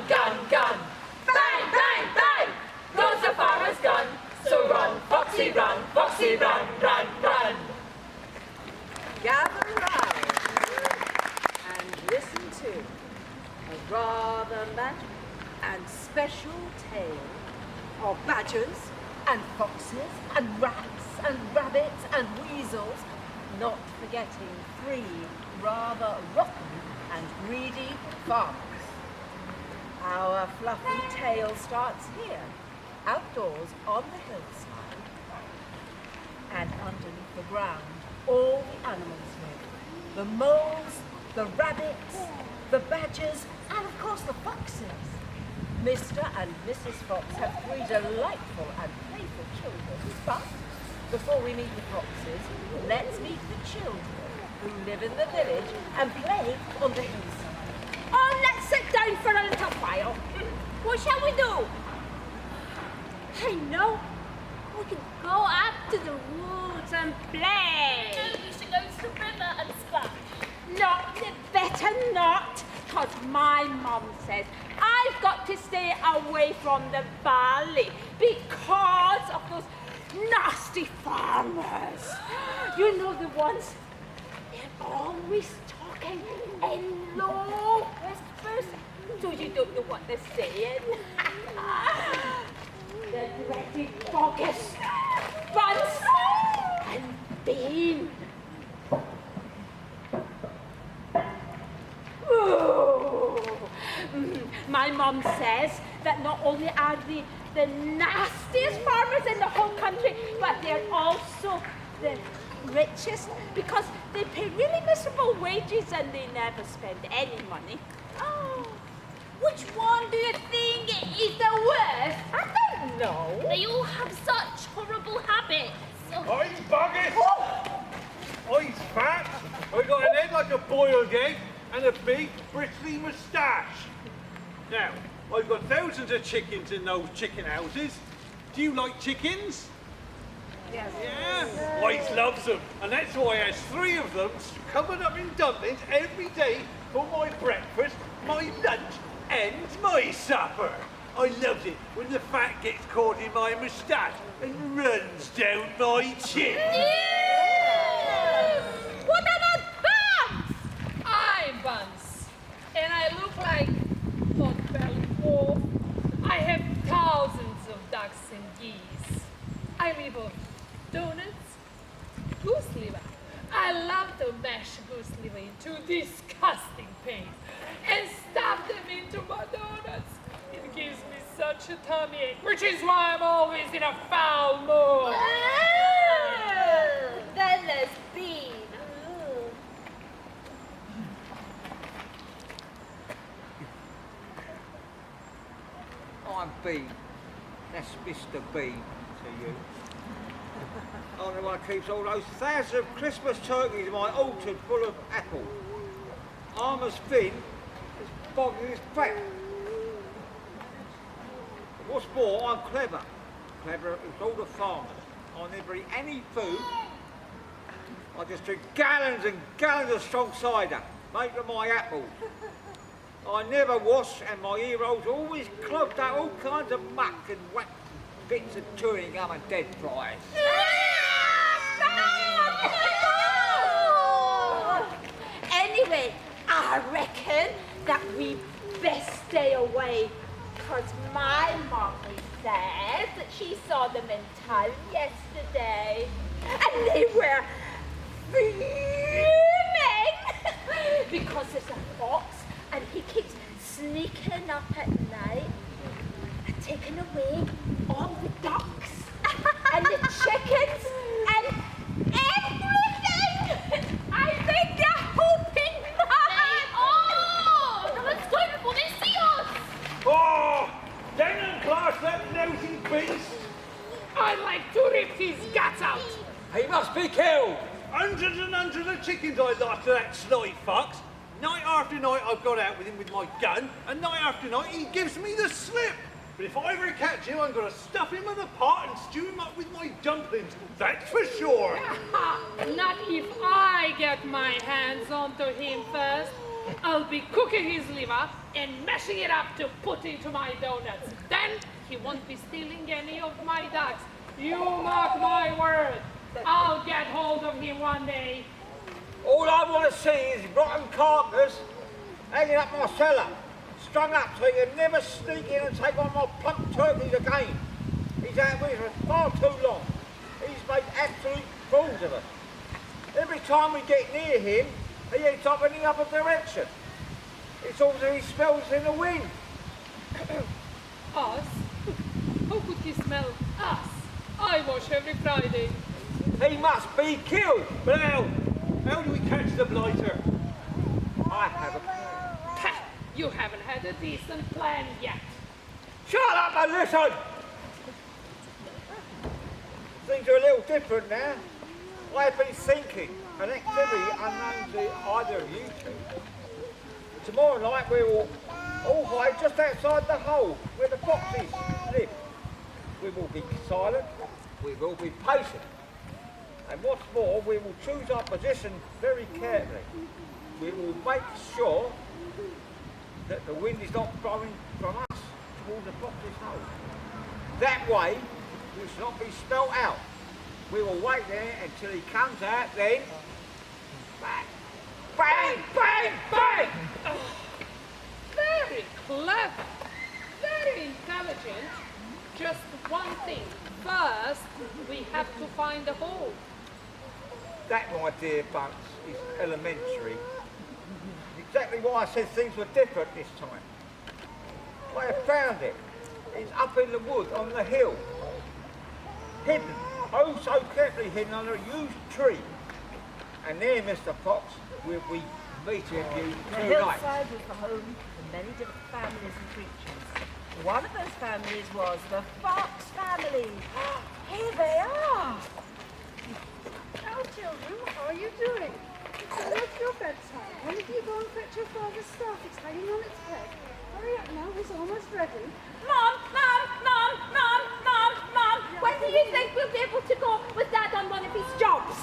gun, gun. Bang, bang, bang, goes the farmer's gun. So run, Foxy, run, run, run. Gather round and listen to a rather magic and special tale of badgers and foxes and rats and rabbits and weasels, not forgetting 3 rather rotten and greedy farmers. Our fluffy tale starts here, outdoors on the hillside, and underneath the ground, all the animals live. The moles, the rabbits, the badgers, and of course the foxes. Mr. and Mrs. Fox have 3 delightful and playful children, but before we meet the foxes, let's meet the children who live in the village and play on the hillside. Oh, let's sit down for a little while. What shall we do? I know. We can go up to the woods and play. No, we should go to the river and splash. Not, better not, because my mum says I've got to stay away from the valley because of those nasty farmers. You know the ones, they're always talking in low whispers, so you don't know what they're saying. The dreaded Boggis, Bunce, and Bean. My mum says that not only are they the nastiest farmers in the whole country, but they're also the richest because they pay really miserable wages and they never spend any money. Oh, which one do you think is the worst? I don't know. They all have such horrible habits. I'm Boggis! I'm fat, I got an head like a boiled egg and a big bristly moustache. Now, I've got thousands of chickens in those chicken houses. Do you like chickens? Yes. Yeah, White loves them, and that's why I has 3 of them covered up in dumplings every day for my breakfast, my lunch, and my supper. I loves it when the fat gets caught in my moustache and runs down my chin. What about Bunce? I'm Bunce, and I look like pot-bellied wolf. I have thousands of ducks and geese. I live on donuts, goose liver. I love to mash goose liver into disgusting paste and stuff them into my donuts. It gives me such a tummy ache, which is why I'm always in a foul mood. Then there's Bean. I'm Bean. That's Mr. Bean to you. I'm the one who keeps all those thousands of Christmas turkeys in my orchard full of apple. I'm as thin as Boggis' fat. What's more, I'm clever. Clever as all the farmers. I never eat any food. I just drink gallons and gallons of strong cider, made from my apples. I never wash, and my ear rolls are always clogged up all kinds of muck and wax, bits of chewing gum and dead flies. Anyway, I reckon that we best stay away because my mommy says that she saw them in town yesterday and they were fuming because there's a fox and he keeps sneaking up at night and taking away all the ducks and the chickens and everything. I think they're hoping Oh, let's go before they see us. Oh, down and class that lousy beast! I'd like to rip his guts out. He must be killed! Hundreds and hundreds of chickens I lost to that sly fox. Night after night I've gone out with him with my gun, and night after night he gives me the slip. But if I ever catch him, I'm going to stuff him in a pot and stew him up with my dumplings, that's for sure. Not if I get my hands onto him first. I'll be cooking his liver and mashing it up to put into my donuts. Then he won't be stealing any of my ducks. You mark my word. I'll get hold of him one day. All I want to see is rotten carcass hanging up my cellar, strung up so you can never sneak in and take one of my plump turkeys again. He's out with us for far too long. He's made absolute fools of us. Every time we get near him, he heads off in the other direction. It's all that he smells in the wind. Us? How could he smell us? I wash every Friday. He must be killed. But how do we catch the blighter? I have a plan. Ha! You haven't had a decent plan yet. Shut up and listen! Things are a little different now. I have been thinking, an activity unknown to either of you two. Tomorrow night we will all hide just outside the hole where the foxes live. We will be silent, we will be patient. And what's more, we will choose our position very carefully. We will make sure that the wind is not blowing from us towards the fox's hole. That way, we shall not be spelt out. We will wait there until he comes out, then bang, bang, bang, bang! Very clever. Very intelligent. Just one thing. First, we have to find a hole. That, my dear Bunce, is elementary. Exactly why I said things were different this time. I have found it. It's up in the wood on the hill. Hidden, oh so carefully hidden under a huge tree. And there, Mr. Fox, we'll be meeting you The tonight. hillside was the home to many different families and creatures. One of those families was the Fox family. Here they are. Now, children, how are you doing? It's your bedtime. When did you go and fetch your father's stuff? It's hanging on its peg. Hurry up now, it's almost ready. Mom, Mom, Mom, Mom, Mom, Mom. When do you think we'll be able to go with Dad on one of his jobs?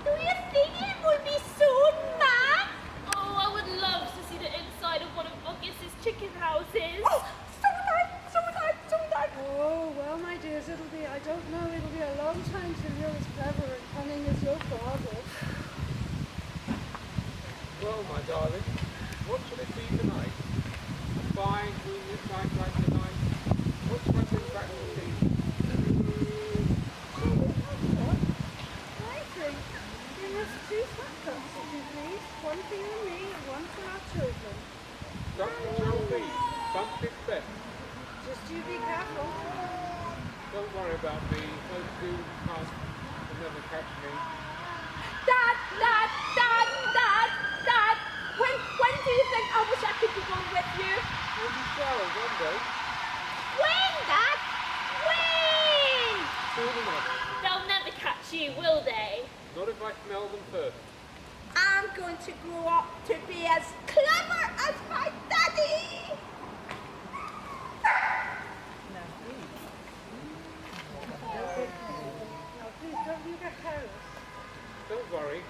Do you think it will be soon, Ma? Oh, I would love to see the inside of one of Boggis's chicken houses. Oh, so would I, so would I, so would I. Oh, well, my dears, I don't know, it'll be a long time till you're as clever and cunning as your father. Well, my darling, what shall it be tonight? A fine, moonlit night like tonight? What's in back to tea? I think we must two fat cups, if you please. One for you and me, and one for our children. Dr. Joe bump it best. Just you be careful. Don't worry about me. Those two can't never catch me. Dad, Dad, Dad, Dad, Dad. When do you think I wish I could be going with you? You'll be flowers one day. When, Dad? When? Soon enough. They'll never catch you, will they? Not if I smell them first. I'm going to grow up to be as clever as my daddy. Now, please, don't you get careless. Don't worry.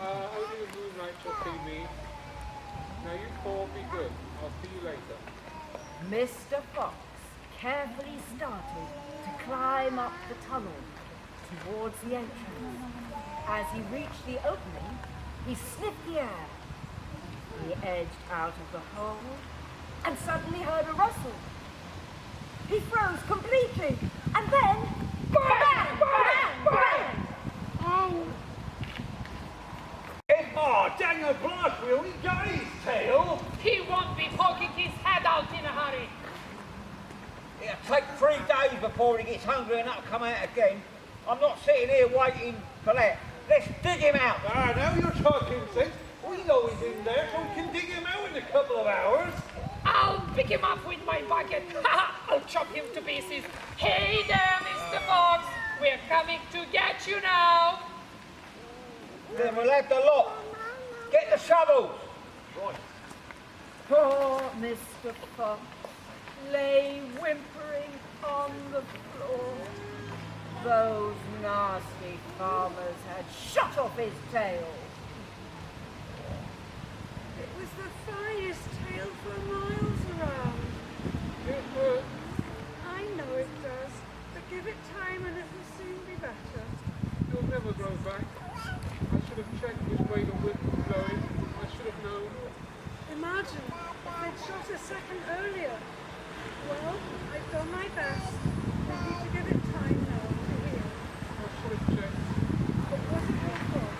Only the moonlight shall see me. Now you four be good. I'll see you later. Mr. Fox carefully started to climb up the tunnel towards the entrance. As he reached the opening, he sniffed the air. He edged out of the hole and suddenly heard a rustle. He froze completely, and then bang, bang, bang! Oh, Oh, Daniel Blackwell, he got his tail. he won't be poking his head out in a hurry. It'll take 3 days before he gets hungry enough to come out again. I'm not sitting here waiting for that. Let's dig him out. Ah, now you're talking sense. We know he's in there, so we can dig him out in a couple of hours. I'll pick him up with my bucket. I'll chop him to pieces. Hey there, Mr. Fox. We're coming to get you now. Then we'll have the lot. Get the shovels. Right. Poor Mr. Fox lay whimpering on the floor. Those nasty farmers had shot off his tail. It was the finest tale for miles around. It hurts. I know it does, but give it time and it will soon be better. You'll never grow back. I should have checked which way the wind was blowing. I should have known. Imagine if they'd shot a second earlier. Well, I've done my best. We need to give it time now to heal. I should have checked. It wasn't your fault.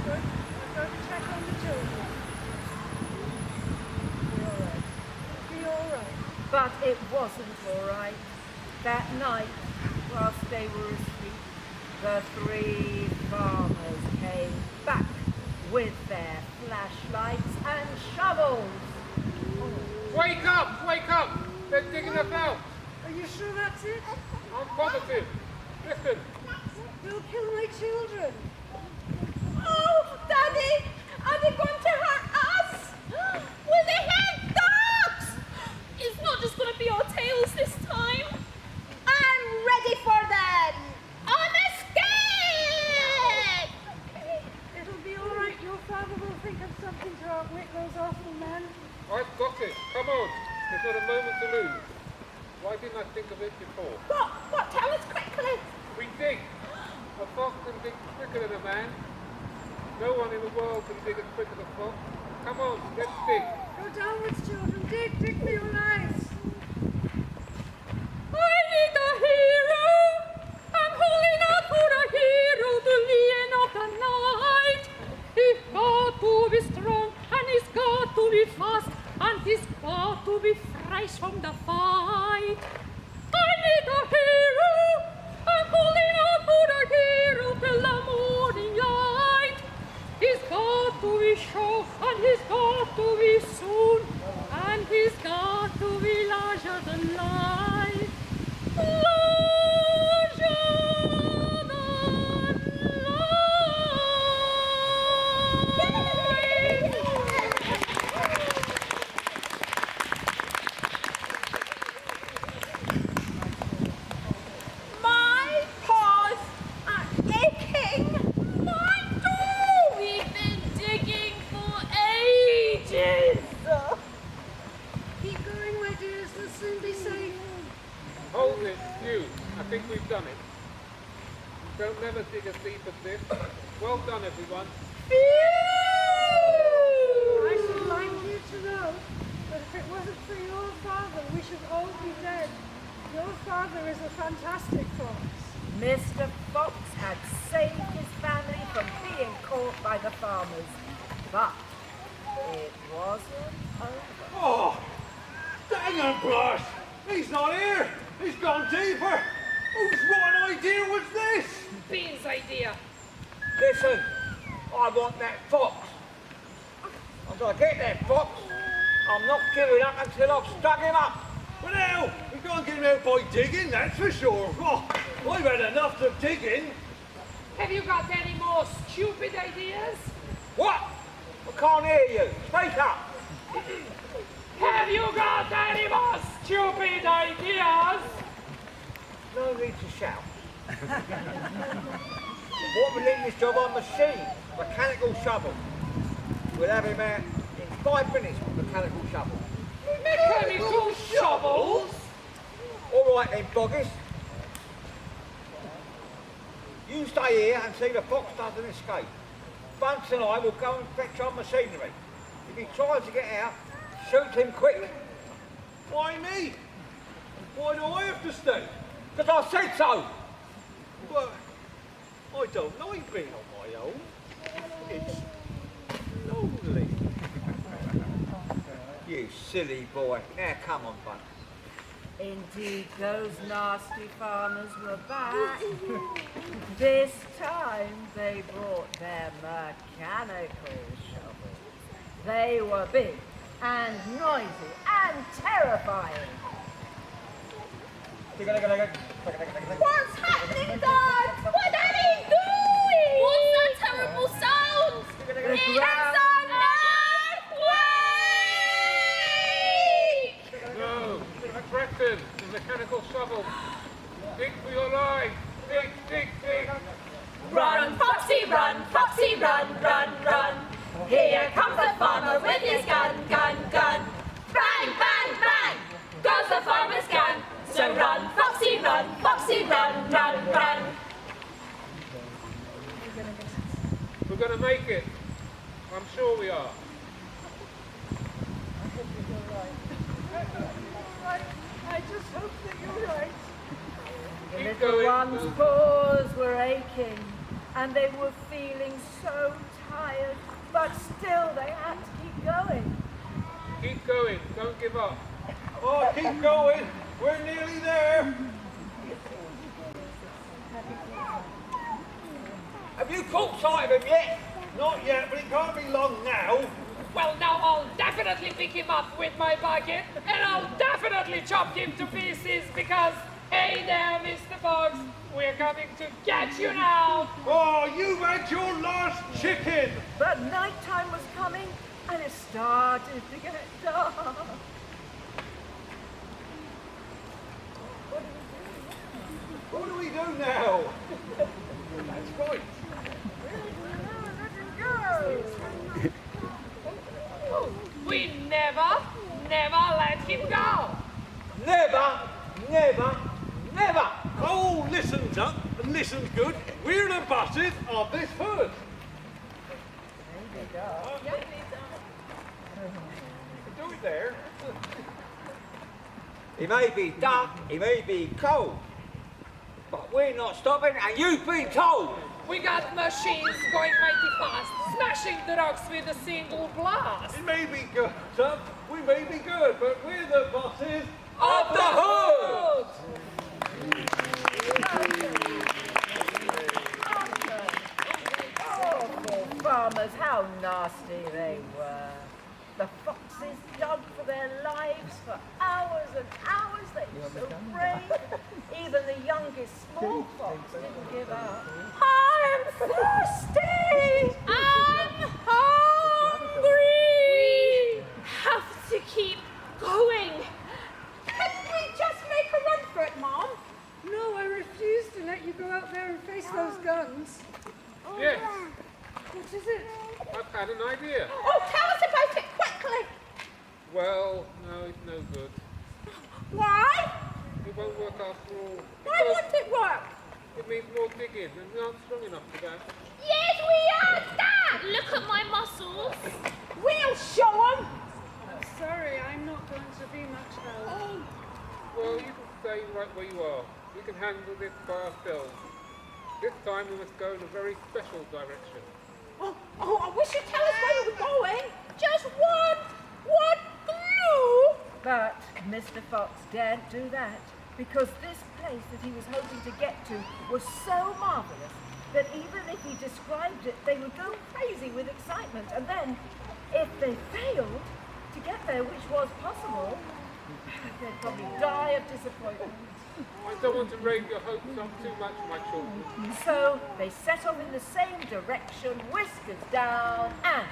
Good. I'll go to check on the children. It'll be all right. But it wasn't all right. That night, whilst they were asleep, the 3 farmers came back with their flashlights and shovels. Wake up! Wake up! They're digging us out. Are you sure that's it? I'm positive. Listen. They'll kill my children. Oh, Daddy, are they going to hurt us? Will they hurt dogs? It's not just going to be our tails this time. I'm ready for them. I'm scared. It'll be all right. Your father will think of something to outwit those awful men. I've got it. Come on. There's not a moment to lose. Why didn't I think of it before? What? Tell us quickly. We dig. A fox can dig quicker than a man. No one in the world can dig as quick as a fox. Come on, let's dig. Go downwards, children. Dig for your lives. I need a hero. I'm calling out for a hero to the end of the night. He's got to be strong and he's got to be fast and he's got to be fresh from the fight. I need a hero. I'm calling out for a hero till the morning light. He's got to be sure and he's got to be soon and he's got to be larger than life. Larger than life. My paws are aching. Mine too. We've been digging for ages. Keep going, my dears. We'll soon be safe. Hold it, you. I think we've done it. Don't never dig as deep as this. Well done, everyone. I should like you to know that if it wasn't for your father, we should all be dead. Your father is a fantastic fox. Mr. Fox had saved his family from being caught by the farmers. But it wasn't over. Oh, dang it, Blush! He's not here! He's gone deeper! Whose rotten idea was this? Bean's idea. Listen, I want that fox. I'm going to get that fox. I'm not giving up until I've stuck him up. Well now, we can't get him out by digging, that's for sure. Oh, I've had enough of digging. Have you got any more stupid ideas? What? I can't hear you. Speak up. Have you got any more stupid ideas? No need to shout. What we need is job on machine, mechanical shovel. We'll have him out in 5 minutes with mechanical shovel. Mechanical shovels? All right then, Boggis. You stay here and see the fox doesn't escape. Bunce and I will go and fetch our machinery. If he tries to get out, shoot him quick. Why me? Why do I have to stay? Because I said so. But I don't like being on my own. It's lonely. You silly boy. Now come on, Bunce. Indeed, those nasty farmers were back. This time they brought their mechanical shovels. They were big and noisy and terrifying. What's happening, Dad? What are they doing? What's that terrible sound? The It's ground an earthquake! No, Preston, the mechanical shovel. Dig for your life. Dig, dig, dig. Run, Foxy, run, run, run. Here comes the farmer with his gun, gun, gun. Bang, bang, bang, goes the farmer's gun. So run, Foxy, run, run, run. We're going to make it. I'm sure we are. I just hope that you're right. The Keep little going. one's paws were aching, and they were feeling so tired, but still they had to keep going. Keep going. Don't give up. Oh, keep going. We're nearly there. Have you caught sight of him yet? Not yet, but it can't be long now. Well, now I'll definitely pick him up with my bucket, and I'll definitely chop him to pieces because, hey there, Mr. Boggs, we're coming to get you now. Oh, you've had your last chicken. But nighttime was coming, and it started to get dark. What do we do now? That's right. We never let him go. Never, never, never. Oh, listen, Duck, and listen good. We're the bosses of this herd. Do it there. It may be dark, it may be cold, but we're not stopping, and you've been told. We got machines going mighty fast, smashing the rocks with a single blast. It may be good, Duck. We may be good, but we're the bosses Of the hood! Awful farmers, how nasty they were. The foxes dug for their lives for hours and hours. They were so brave. Even the youngest small fox didn't give up. I'm thirsty. I'm hungry. We have to keep going. Couldn't we just make a run for it, Mom? No, I refuse to let you go out there and face those guns. Yes, What is it? I've had an idea. Oh, tell us about it quickly. Well, no, it's no good. Why? It won't work after all. Why Because won't it work? it needs more digging, and we aren't strong enough for that. Yes, we are, Dad. Look at my muscles. We'll show 'em. Sorry, I'm not going to be much help. Well, you can stay right where you are. We can handle this by ourselves. This time we must go in a very special direction. Oh, I wish you'd tell us where you were going. Just one clue. But Mr. Fox daren't do that because this place that he was hoping to get to was so marvellous that even if he described it, they would go crazy with excitement. And then, if they failed to get there, which was possible, they'd probably die of disappointment. I don't want to raise your hopes up too much, my children. So they set off in the same direction, whiskers down, and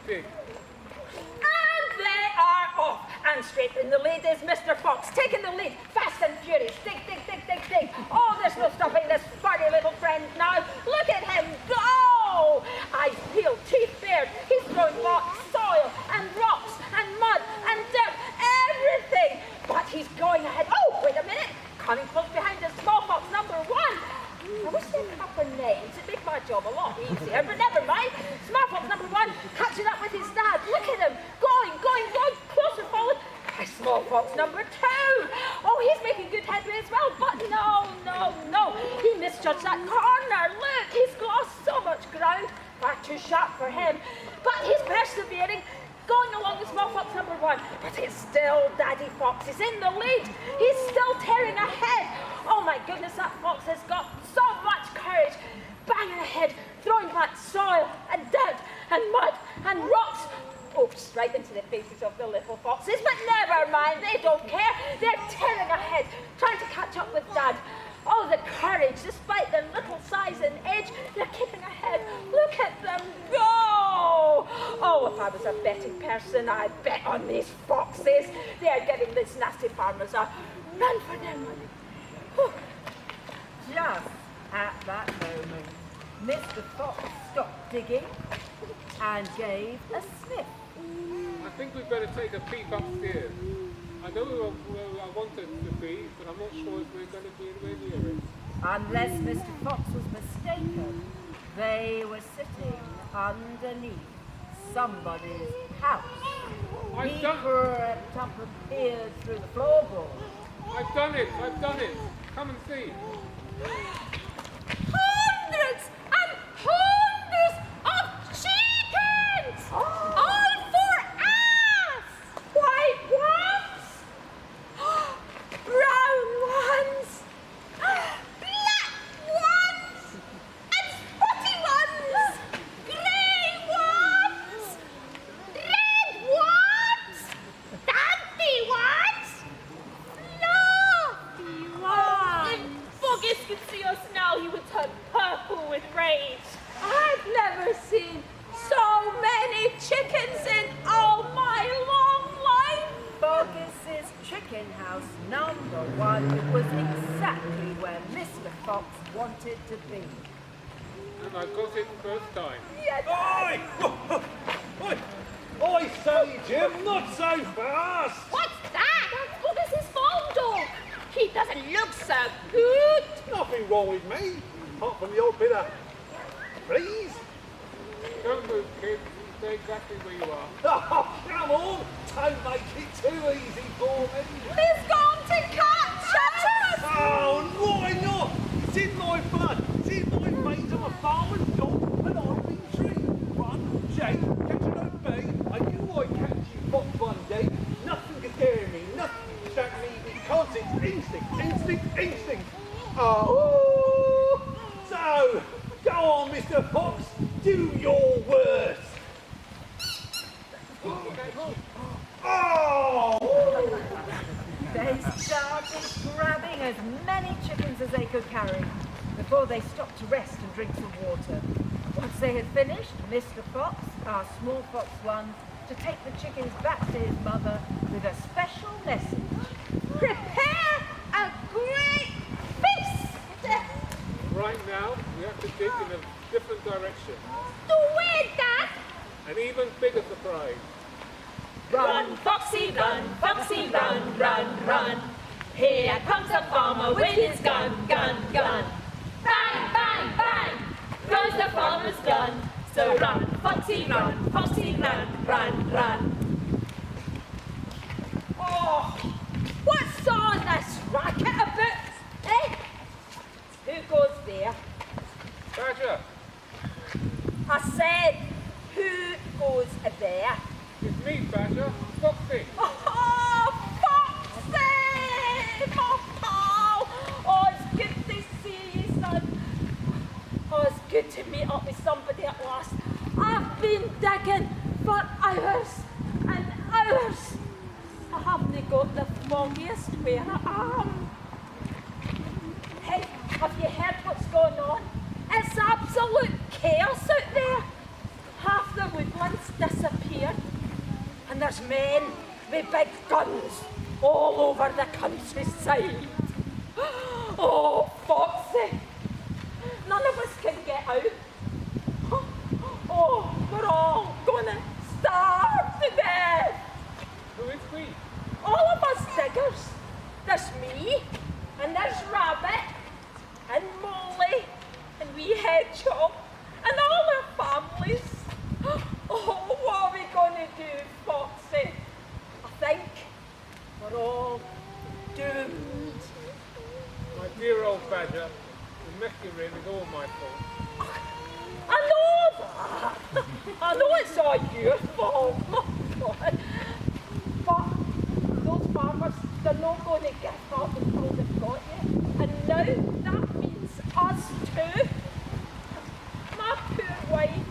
Dig. And they are off. And straight in the lead is Mr. Fox, taking the lead, fast and furious. Dig, dig, dig, dig, dig. Oh, there's no stopping this funny little friend now. Look at him go! Eyes peeled, teeth bared. He's throwing rocks, soil, and rocks, and mud, and dirt, everything. But he's going ahead. Oh, wait a minute. Coming close behind is small fox number 1. I wish they'd proper names. It'd make my job a lot easier, but never mind. Small fox number 1 catching up with his dad. Look at him. Going, closer forward. Small fox number 2. Oh, he's making good headway as well, but no. He misjudged that corner. Look, he's lost so much ground. Far too sharp for him. But he's persevering. Going along with small fox number 1, but it's still Daddy Fox. He's in the lead. He's still tearing ahead. Oh my goodness, that fox has got so much courage. Banging ahead, throwing back soil and dirt and mud and rocks. Oops, right into the faces of the little foxes, but never mind, they don't care. They're tearing ahead, trying to catch up with Dad. Oh, the courage, despite their little size and age, they're keeping ahead. Look at them go! Oh, if I was a betting person, I'd bet on these foxes. They're giving these nasty farmers a run for their money. Whew. just at that moment, Mr. Fox stopped digging, and gave a sniff. I think we'd better take a peep upstairs. I know where I wanted to be, but I'm not sure if we're going to be anywhere near it. Unless Mr. Fox was mistaken, they were sitting underneath somebody's house. He crept up and peered through the floorboard. I've done it! I've done it! Come and see! Hundreds and hundreds of chickens! All for us! White ones, brown ones, black ones, and spotty ones, grey ones, red ones, dainty ones, fluffy ones. If Boggis could see us now, he would turn purple with rage. I've never seen so many chickens in all my long life. Boggis' chicken house number 1 was exactly where Mr. Fox wanted to be. And I got it first time. Oi! Oi! Oi, Sally Jim, not so fast! What's that? That's Boggis' farm dog. He doesn't look so good. Nothing wrong with me, apart from the old bit of... Please? Don't move, kids. Stay exactly where you are. Oh, come on! Don't make it too easy for me! He's going to catch us! Oh, why not? It's in my blood. It's in my veins. I'm a farmer's dog, and I've been trained. Run, Jake, catch an OB. I knew I'd catch you Fox one day. Nothing can scare me. Nothing can distract me because it's instinct, instinct, instinct. Oh! So, go on, Mr. Fox. Do your worst. Oh! They started grabbing as many chickens as they could carry before they stopped to rest and drink some water. Once they had finished, Mr. Fox asked Small Fox 1 to take the chickens back to his mother with a special message. Prepare a great feast! Right now, we have to dig in a different direction. To where, Dad? An even bigger surprise. Run, Foxy, run, run, run. Here comes the farmer with his gun, gun, gun. Bang, bang, bang, goes the farmer's gun. So run, Foxy, run, run, run. Oh, what's all this racket about? Eh? Who goes there? Badger, I said, who goes there? it's me, Badger. Foxy. Oh, Foxy! My pal! Oh, it's good to see you, son. Oh, it's good to meet up with somebody at last. I've been digging for hours and hours. I haven't got the foggiest where I am. Hey, have you heard what's going on? It's absolute chaos out there. Half the woodland's disappeared. And there's men with big guns all over the countryside. Oh, Foxy! None of us can get out. Oh, we're all gonna starve to death. Who is we? All of us diggers. There's me, and there's Rabbit, and Molly, and wee Hedgehog, and all our families. Oh, what are we gonna do, Foxy? I think we're all doomed. My dear old Badger, the mess you're in is all my fault. I know that. I know it's all your fault. But those farmers, they're not going to give up until they've got you. And now that means us too. My poor wife,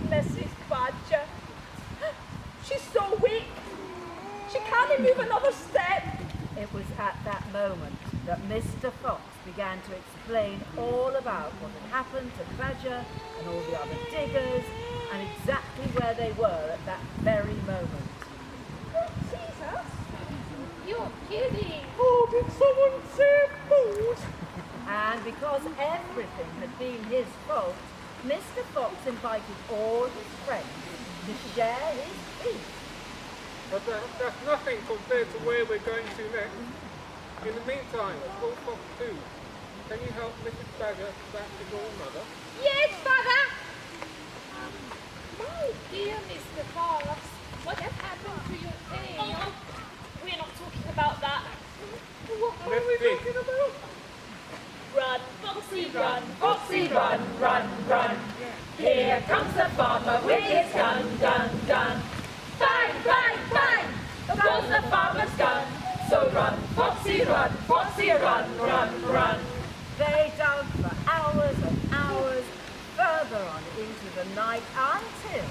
Mrs. Badger. She's so weak. She can't move another step. It was at that moment that Mr. Fox began to explain all about what had happened to Badger and all the other diggers and exactly where they were at that very moment. Jesus. You're kidding. Oh, did someone say food? And because everything had been his fault, Mr. Fox invited all his friends to share his feast. But that's nothing compared to where we're going to next. In the meantime, Lord Fox 2, can you help Mrs. Badger back to Godmother? Yes, Father. My dear Mr. Fox, what has happened to your tail? Oh, we're not talking about that. What are we talking about? Run, Foxy, run, Foxy, run, run, run. Here comes the farmer with his gun, gun, gun. Bang, bang, bang, goes the farmer's gun. So run, Foxy, run, run, run. They dug for hours and hours, further on into the night until...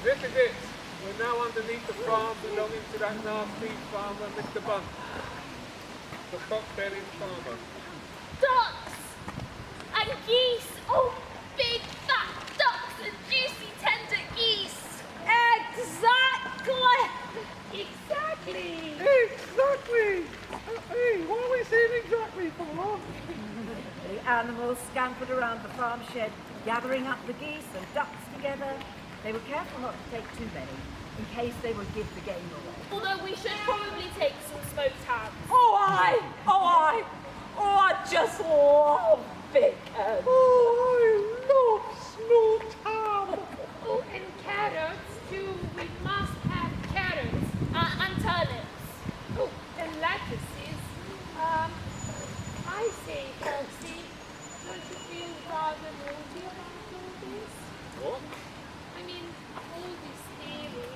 This is it. We're now underneath the farm belonging to that nasty farmer, Mr. Bunce. The pot-bellied farmer. Ducks and geese. Oh, big fat ducks and juicy tender geese. Exactly. Exactly. Exactly! Hey, what are we saying exactly for? The animals scampered around the farm shed, gathering up the geese and ducks together. They were careful not to take too many, in case they would give the game away. Although we should probably take some smoked hams. Oh, I just love bacon. Oh, I love smoked ham! Oh, and carrots too. We must have carrots. And turnips. Oh, and lettuces. I say, Foxy, don't you feel rather naughty about all this? What? I mean, all this stealing.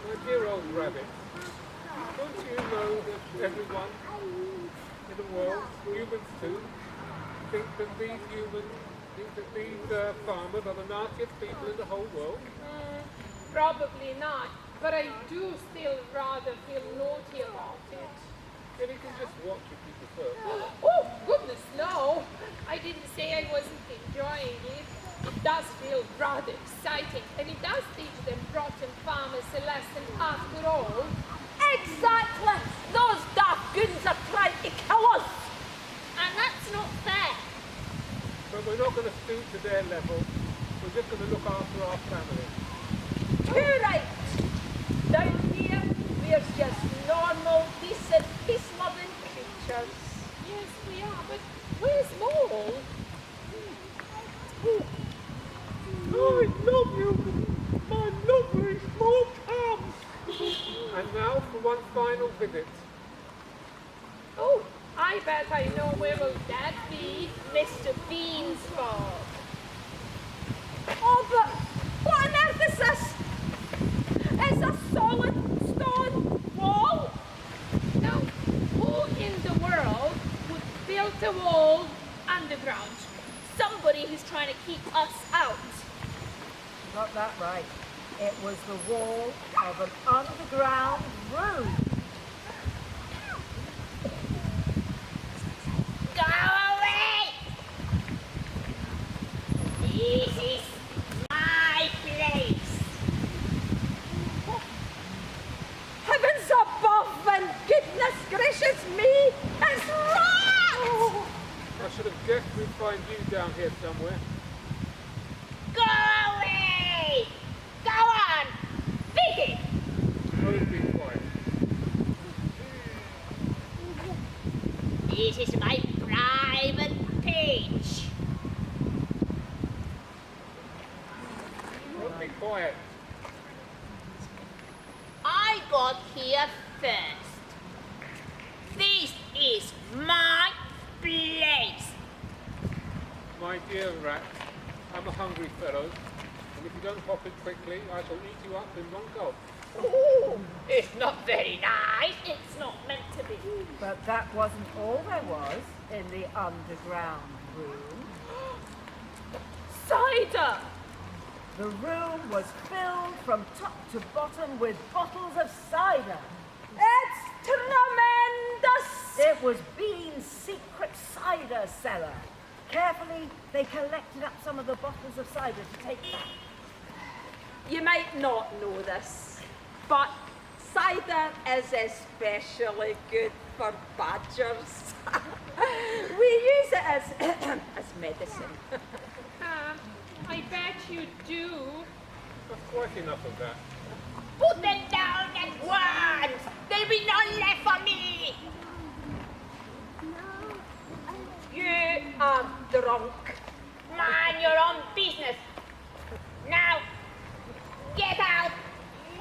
My dear old rabbit, don't you know that everyone in the world, humans too, think that these farmers are the nastiest people in the whole world? Probably not, but I do still rather feel naughty about it. Then you can just watch if you prefer. Oh, goodness, no! I didn't say I wasn't enjoying it. It does feel rather exciting, and it does teach them rotten farmers a lesson after all. Exactly. Those daft goons are trying to kill us. And that's not fair. But we're not going to stoop to their level. We're just going to look after our family. Too right. Down here, we're just normal, decent, peace-loving creatures. Yes, we are, but where's Mole? I love you, my lovely smoked ham! And now for one final visit. Oh, I bet I know where will that be. Mr. Bean's farm. Oh, but what on earth is this? It's a solid stone wall. Now, who in the world would build a wall underground? Somebody who's trying to keep us out. Got that right. It was the wall of an underground room. Go away! This is my place. Heavens above and goodness gracious me, it's rats! I should have guessed we'd find you down here somewhere. Go away! Go on! Vicky! Please be quiet. This is my private page. Be quiet. I got here first. This is my place. My dear rat, I'm a hungry fellow, and if you don't hop it quickly, I shall eat you up in one gulp. Ooh, it's not very nice. It's not meant to be. But that wasn't all there was in the underground room. Cider! The room was filled from top to bottom with bottles of cider. It's tremendous! It was Bean's secret cider cellar. Carefully, they collected up some of the bottles of cider to take back. You might not know this, but cider is especially good for badgers. We use it as, as medicine. I bet you do. That's quite enough of that. Put them down at once! There'll be none left for me! You are drunk. Mind your own business. Now, get out!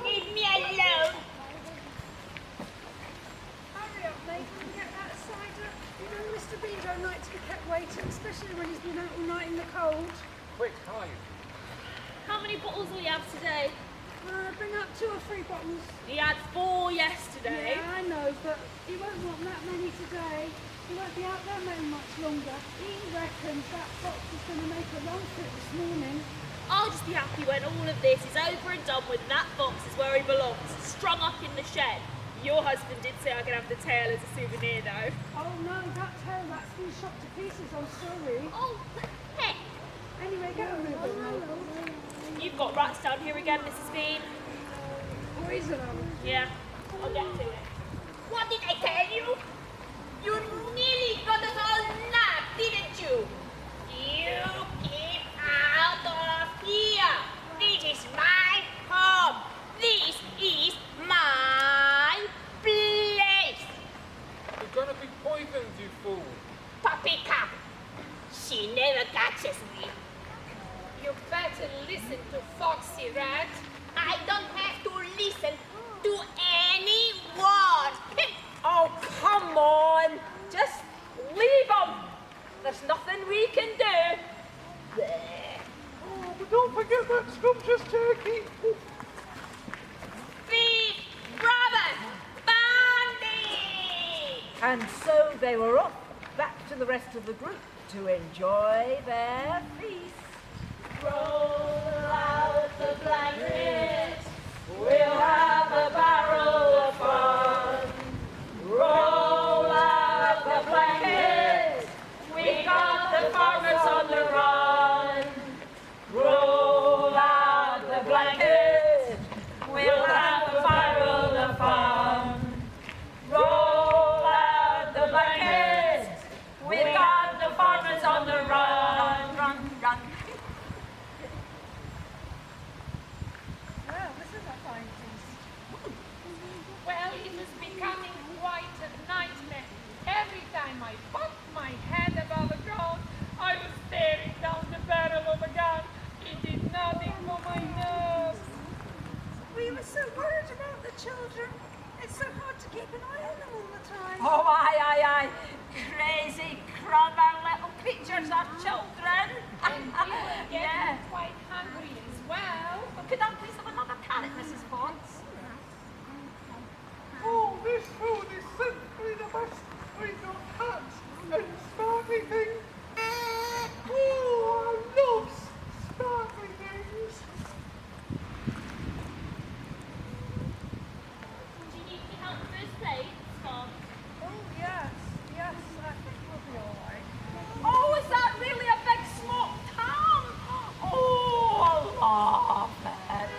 Leave me alone! Hurry up, mate, and get that cider. You know, Mr. Bean don't like to be kept waiting, especially when he's been out all night in the cold. Quick, hide. How many bottles will you have today? Bring up 2 or 3 bottles. We had 4 yesterday. Yeah, I know, but he won't want that many today. He won't be out there very much longer. He reckons that fox is going to make a run for it this morning. I'll just be happy when all of this is over and done with and that fox is where he belongs, strung up in the shed. Your husband did say I could have the tail as a souvenir though. Oh no, that tail, that's been shot to pieces, I'm sorry. Oh, heck. Anyway, get a move on, mate. You've got rats down here again, Mrs. Bean. Poison 'em. Yeah, I'll get to it. What did I tell you? You nearly got us all nabbed, didn't you? You keep out of here. This is my home. This is my place. You're gonna be poisoned, you fool. Paprika. She never catches me. You better listen to Foxy Rat. I don't have to listen to anyone. Oh, come on! Just leave them! There's nothing we can do. Oh, but don't forget that scrumptious turkey. Thief! Robbers! Bandits! And so they were off back to the rest of the group to enjoy their feast. Roll out the blanket, we'll have a barrel of fun. Roll out the blanket, we got the farmers on the run. Roll out the blanket, we'll have a barrel of fun. Roll out the blanket, we got the farmers on the run. Run, run. Well, this is a fine feast. Well, it was becoming quite a nightmare. Every time I popped my head above the ground, I was staring down the barrel of a gun. It did nothing for my nerves. We were so worried about the children. It's so hard to keep an eye on them all the time. Oh, aye. Crazy, clever little creatures are children. And we were getting Yeah. quite hungry as well. Could I please have another carrot, Mrs. Bunce? Oh, this food is simply the best. We've got hats and sparkly things. Oh, I love sparkly things. Do you need any help with those plates, Bob? Oh, yes, I think we'll be all right. Oh, is that really a big smoked ham? Oh, I love it.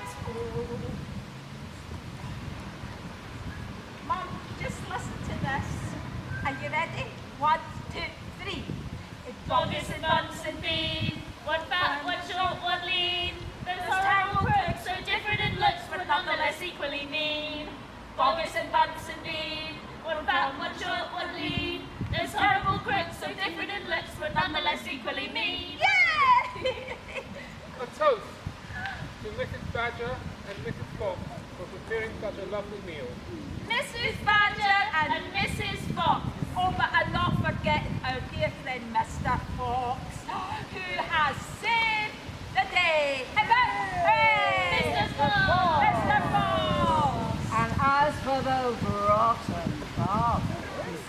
Mum, just listen to this. Are you ready? 1, 2, 3. Boggis and Bunce and Bean, one fat, one short, one lean. Those horrible crooks, so different in looks, but nonetheless equally mean. Boggis and Bunce and Bean, one fat, one short, one lean. Those horrible crooks, so different in looks, but nonetheless equally mean. Yeah! A toast to Mrs. Badger and Mrs. Fox for preparing such a lovely meal. Mrs. Badger and Mrs. Fox. Oh, but I'm not forgetting our dear friend Mr. Fox, who has saved the day. Hooray! Mr. Fox! Mr. Fox! And as for those rotten farmers,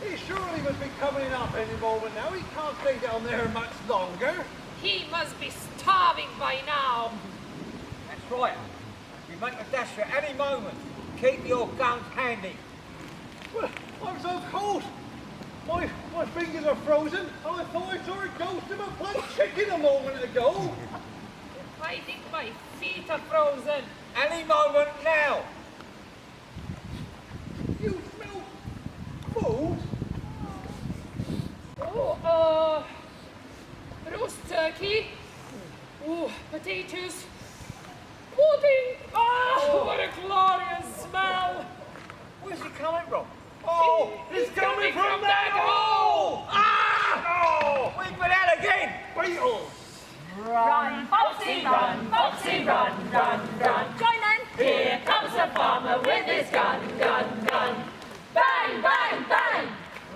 He surely must be coming up any moment now. He can't stay down there much longer. He must be starving by now. That's right. You make a dash at any moment. Keep your guns handy. Well, I'm so cold. My fingers are frozen, and I thought I saw a ghost of a plump chicken a moment ago. I think my feet are frozen. Any moment now. You smell food? Oh, roast turkey, from? Oh, it's coming from that hole! Ah! Oh, We've been out again! beetles! Run, Foxy, run, run, run. Join in. Here comes the farmer with his gun, gun, gun. Bang, bang, bang,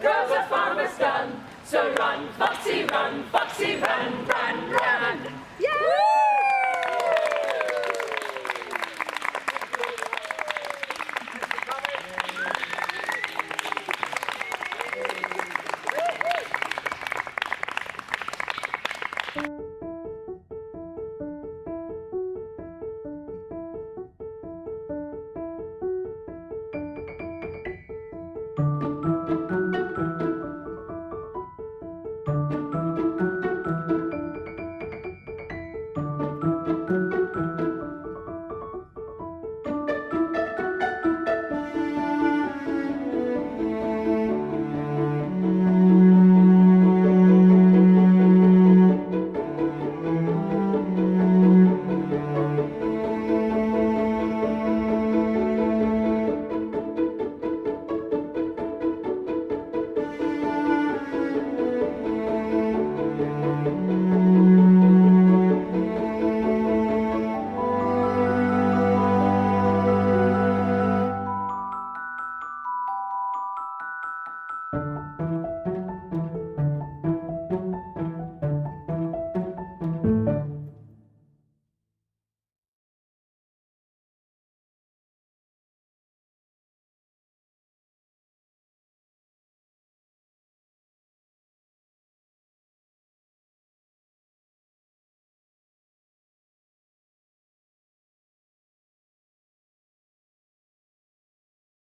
goes the farmer's gun. So run, Foxy, run, run, run.